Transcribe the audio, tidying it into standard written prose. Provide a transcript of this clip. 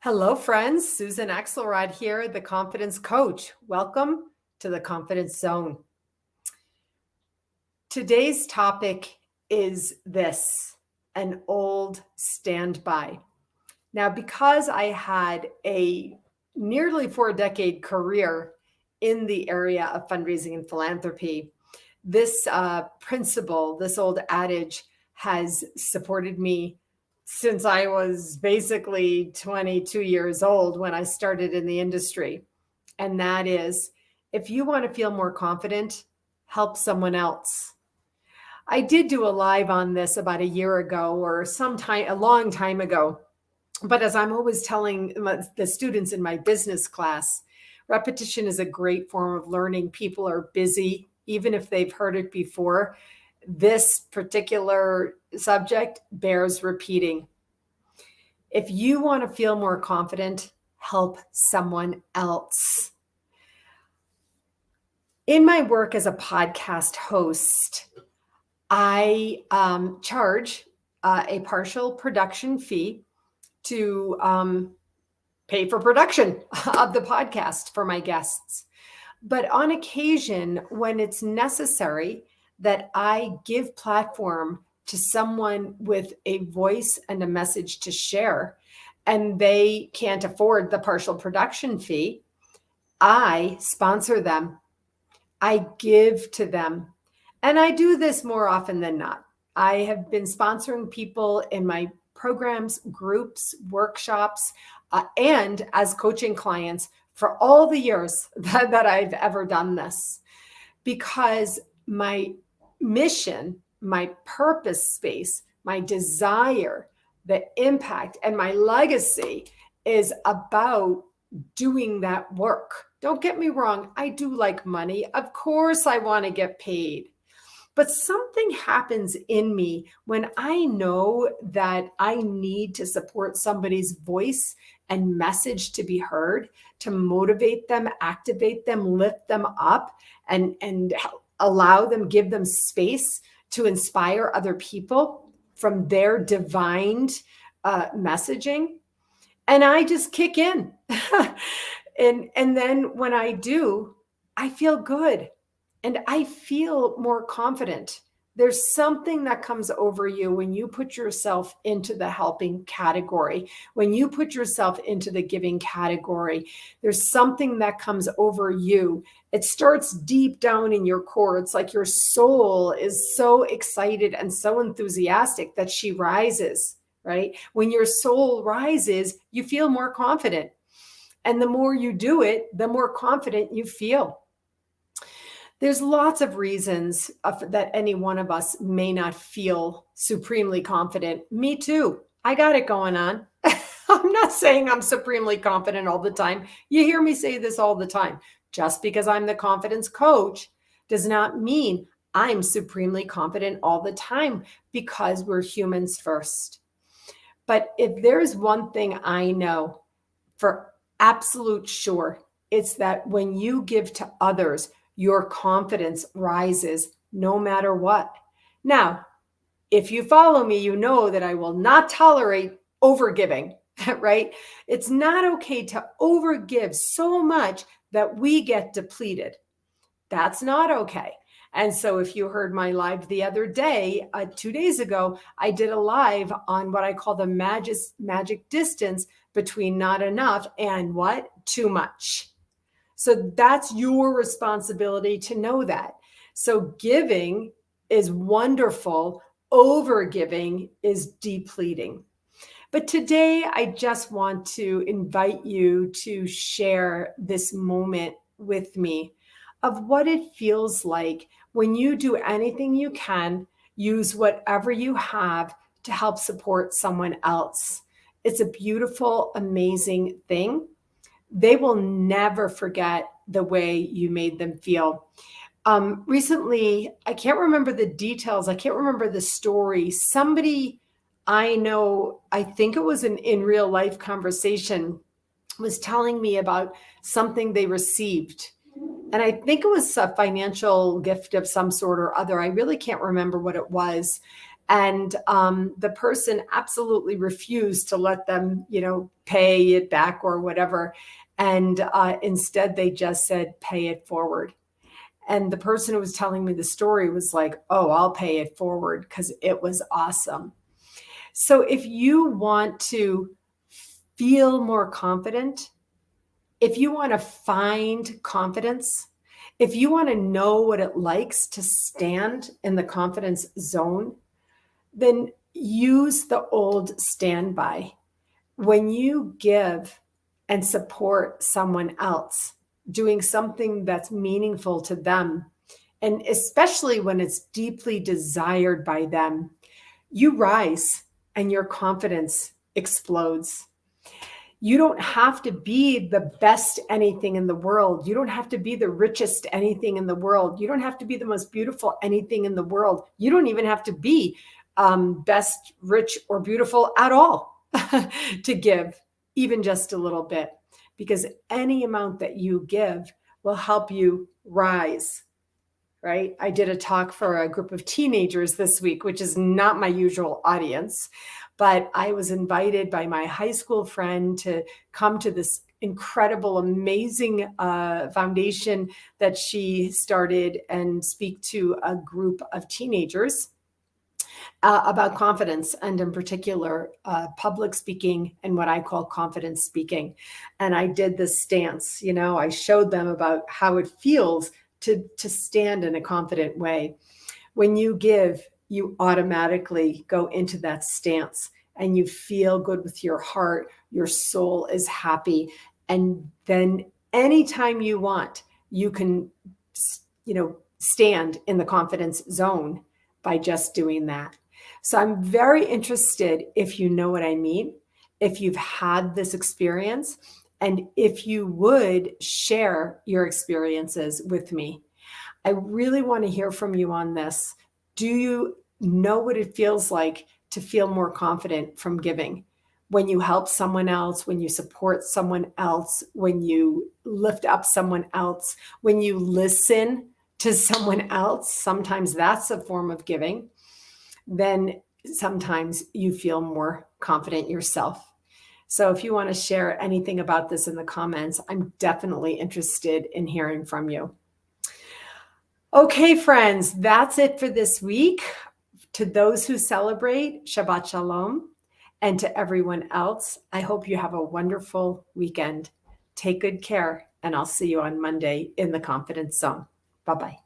Hello, friends. Susan Axelrod here, the Confidence Coach. Welcome to the Confidence Zone. Today's topic is this, an old standby. Now, because I had a nearly 4-decade career in the area of fundraising and philanthropy, this principle, this old adage has supported me since I was basically 22 years old when I started in the industry. And that is, if you want to feel more confident, help someone else. I did do a live on this about a year ago or a long time ago. But as I'm always telling the students in my business class, repetition is a great form of learning. People are busy, even if they've heard it before. This particular subject bears repeating. If you want to feel more confident, help someone else. In my work as a podcast host, I charge a partial production fee to pay for production of the podcast for my guests. But on occasion, when it's necessary that I give platform to someone with a voice and a message to share, and they can't afford the partial production fee, I sponsor them. I give to them. And I do this more often than not. I have been sponsoring people in my programs, groups, workshops, and as coaching clients for all the years that I've ever done this. Because my mission, my purpose space, my desire, the impact, and my legacy is about doing that work. Don't get me wrong, I do like money. Of course, I want to get paid. But something happens in me when I know that I need to support somebody's voice and message to be heard, to motivate them, activate them, lift them up, and allow them, give them space to inspire other people from their divine messaging. And I just kick in. and then when I do, I feel good. And I feel more confident. There's something that comes over you when you put yourself into the helping category, when you put yourself into the giving category. There's something that comes over you. It starts deep down in your core. It's like your soul is so excited and so enthusiastic that she rises, right? When your soul rises, you feel more confident. And the more you do it, the more confident you feel. There's lots of reasons that any one of us may not feel supremely confident. Me too. I got it going on. I'm not saying I'm supremely confident all the time. You hear me say this all the time. Just because I'm the confidence coach does not mean I'm supremely confident all the time, because we're humans first. But if there's one thing I know for absolute sure, it's that when you give to others, your confidence rises no matter what. Now, if you follow me, you know that I will not tolerate overgiving, right? It's not okay to overgive so much that we get depleted. That's not okay. And so if you heard my live the other day, 2 days ago, I did a live on what I call the magic distance between not enough and what? Too much. So that's your responsibility to know that. So giving is wonderful. Overgiving is depleting. But today, I just want to invite you to share this moment with me of what it feels like when you do anything you can, use whatever you have to help support someone else. It's a beautiful, amazing thing. They will never forget the way you made them feel. Recently, I can't remember the details. I can't remember the story. Somebody I know, I think it was an in real life conversation, was telling me about something they received. And I think it was a financial gift of some sort or other. I really can't remember what it was. And the person absolutely refused to let them, pay it back or whatever. And instead, they just said, pay it forward. And the person who was telling me the story was like, oh, I'll pay it forward because it was awesome. So if you want to feel more confident, if you want to find confidence, if you want to know what it likes to stand in the confidence zone, then use the old standby. When you give and support someone else, doing something that's meaningful to them, and especially when it's deeply desired by them, you rise and your confidence explodes. You don't have to be the best anything in the world. You don't have to be the richest anything in the world. You don't have to be the most beautiful anything in the world. You don't even have to be best, rich, or beautiful at all to give, even just a little bit, because any amount that you give will help you rise. Right? I did a talk for a group of teenagers this week, which is not my usual audience, but I was invited by my high school friend to come to this incredible, amazing foundation that she started and speak to a group of teenagers about confidence, and in particular, public speaking and what I call confidence speaking. And I did this stance, I showed them about how it feels to stand in a confident way. When you give, you automatically go into that stance and you feel good with your heart. Your soul is happy. And then anytime you want, you can, stand in the confidence zone by just doing that. So I'm very interested if you know what I mean, if you've had this experience, and if you would share your experiences with me. I really want to hear from you on this. Do you know what it feels like to feel more confident from giving? When you help someone else, when you support someone else, when you lift up someone else, when you listen to someone else, sometimes that's a form of giving. Then sometimes you feel more confident yourself. So if you want to share anything about this in the comments, I'm definitely interested in hearing from you. Okay, friends, that's it for this week. To those who celebrate, Shabbat Shalom. And to everyone else, I hope you have a wonderful weekend. Take good care, and I'll see you on Monday in the Confidence Zone. Bye-bye.